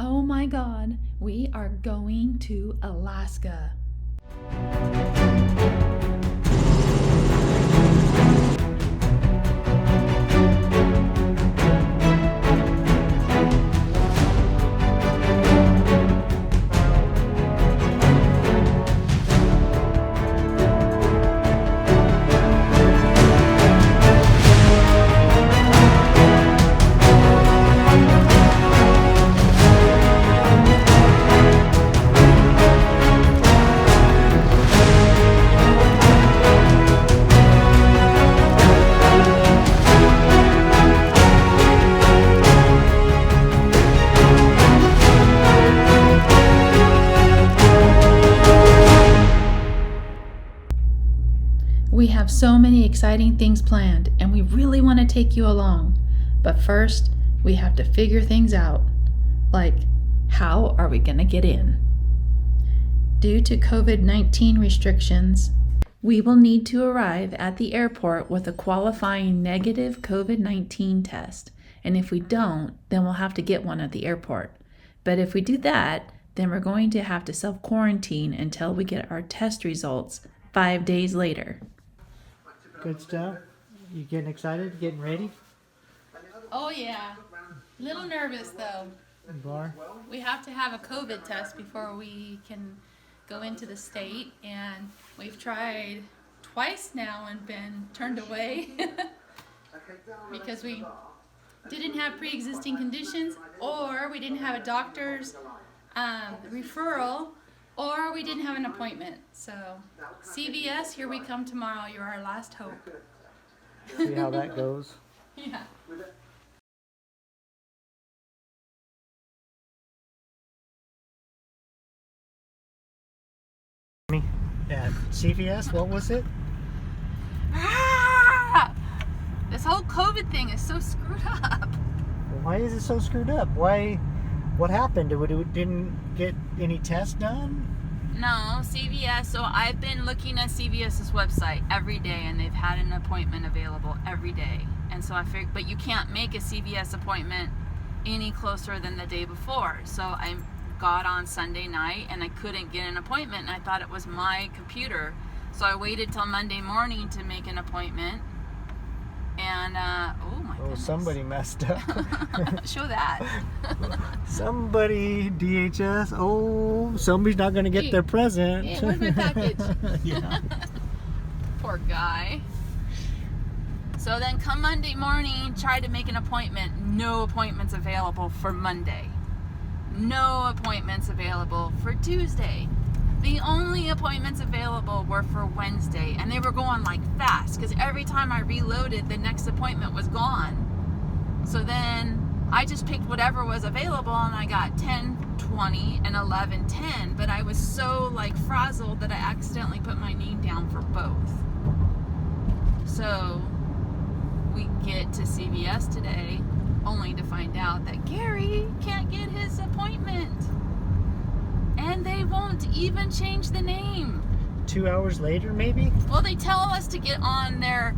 Oh my God, we are going to Alaska. We have so many exciting things planned, and we really want to take you along. But first, we have to figure things out. Like, how are we going to get in? Due to COVID-19 restrictions, we will need to arrive at the airport with a qualifying negative COVID-19 test. And if we don't, then we'll have to get one at the airport. But if we do that, then we're going to have to self-quarantine until we get our test results 5 days later. Good stuff. You getting excited? Getting ready? Oh yeah, little nervous though. Bar? We have to have a COVID test before we can go into the state, and we've tried twice now and been turned away because we didn't have pre-existing conditions, or we didn't have a doctor's referral, or we didn't have an appointment. So CVS, here we come tomorrow. You're our last hope. See how that goes. Yeah. At CVS, what was it? This whole COVID thing is so screwed up. Why is it so screwed up? What happened? It didn't get any tests done? No, CVS. So I've been looking at CVS's website every day, and they've had an appointment available every day. And so I figured, but you can't make a CVS appointment any closer than the day before. So I got on Sunday night, and I couldn't get an appointment, and I thought it was my computer. So I waited till Monday morning to make an appointment. And oh my goodness. Somebody messed up. Show that. Somebody, DHS. Oh, somebody's not going to get their present. Hey, where's my package? Yeah. Poor guy. So then come Monday morning, tried to make an appointment. No appointments available for Monday. No appointments available for Tuesday. The only appointments available were for Wednesday, and they were going like fast because every time I reloaded, the next appointment was gone. So then I just picked whatever was available, and I got 10, 20, and 11, 10, but I was so like frazzled that I accidentally put my name down for both. So we get to CVS today, only to find out that Gary can't get his appointment. And they won't even change the name. 2 hours later, maybe? Well, they tell us to get on their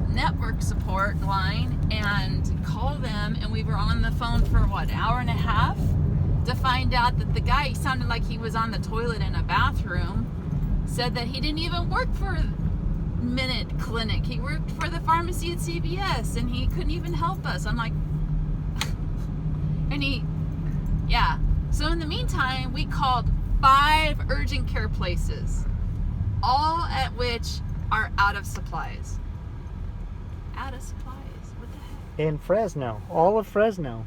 network support line and call them, and we were on the phone for what, an hour and a half to find out that the guy sounded like he was on the toilet in a bathroom, said that he didn't even work for Minute Clinic. He worked for the pharmacy at CVS, and he couldn't even help us. I'm like, yeah. So in the meantime, we called 5 urgent care places, all at which are out of supplies. Out of supplies? What the heck? In Fresno. All of Fresno.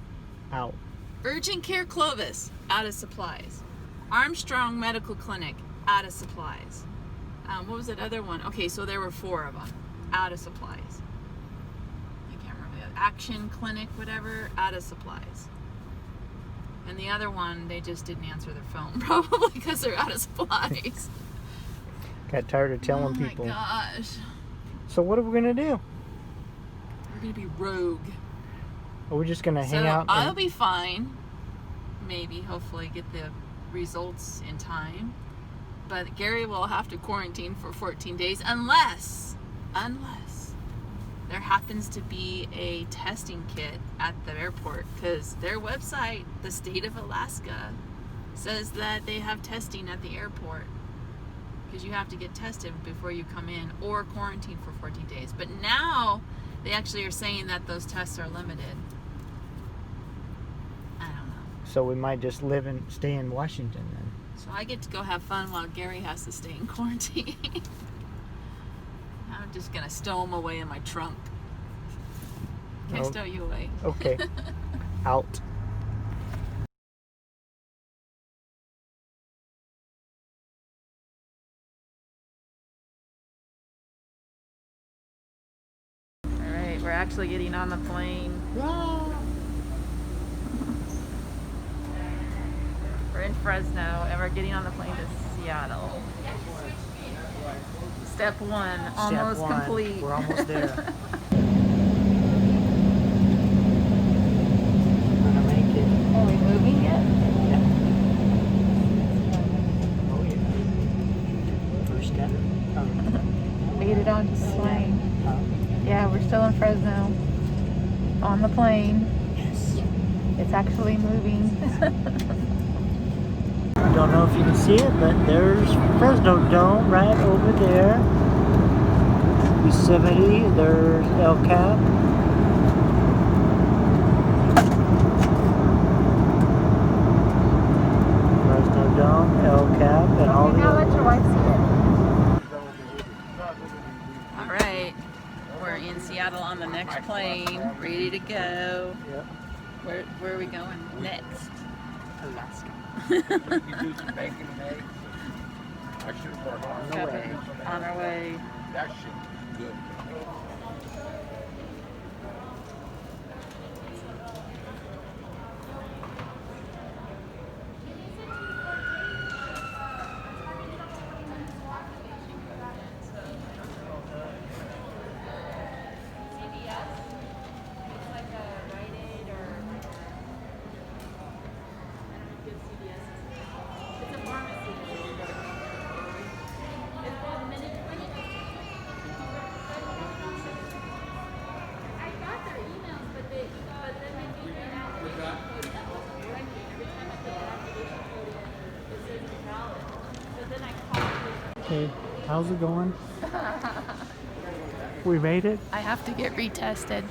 Out. Urgent Care Clovis, out of supplies. Armstrong Medical Clinic, out of supplies. What was that other one? Okay, so there were 4 of them, out of supplies. I can't remember. Action Clinic, whatever, out of supplies. And the other one, they just didn't answer their phone, probably because they're out of supplies. Got tired of telling people. Oh my gosh. So what are we going to do? We're going to be rogue. Are we just going to hang out? I'll be fine. Maybe, hopefully, get the results in time. But Gary will have to quarantine for 14 days unless there happens to be a testing kit at the airport, because their website, the state of Alaska, says that they have testing at the airport, because you have to get tested before you come in or quarantine for 14 days. But now they actually are saying that those tests are limited. I don't know. So we might just stay in Washington then. So I get to go have fun while Gary has to stay in quarantine. I'm just gonna stow him away in my trunk. Can I stow you away? Okay. Out. Alright, we're actually getting on the plane. We're in Fresno and we're getting on the plane to Seattle. Step one, almost complete. We're almost there. Gonna make it. Are we moving yet? Yeah. Oh yeah. First step. Made it onto the plane. Yeah, we're still in Fresno. On the plane. Yes. It's actually moving. Don't know if you can see it, but there's Fresno Dome right over there. Yosemite, there's El Cap. Fresno Dome, El Cap, and all the other your wife see it. All right, we're in Seattle on the next plane, ready to go. Yep. Where are we going next? Alaska. You can do some bacon and eggs. I should have brought on the way. Okay, on our way. That shit is good. Okay, how's it going? We made it? I have to get retested.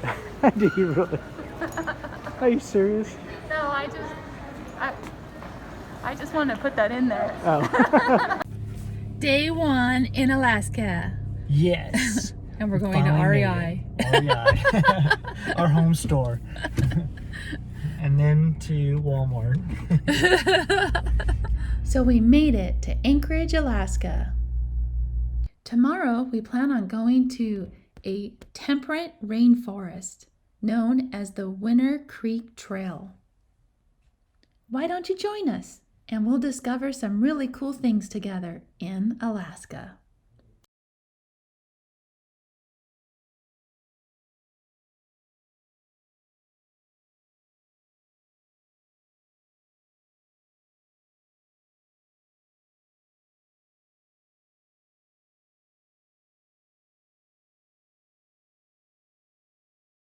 Do you really? Are you serious? No, I just want to put that in there. Oh. Day one in Alaska. Yes. And we're going to Finally REI. made it. REI. Our home store. And then to Walmart. So we made it to Anchorage, Alaska. Tomorrow we plan on going to a temperate rainforest known as the Winter Creek Trail. Why don't you join us? And we'll discover some really cool things together in Alaska.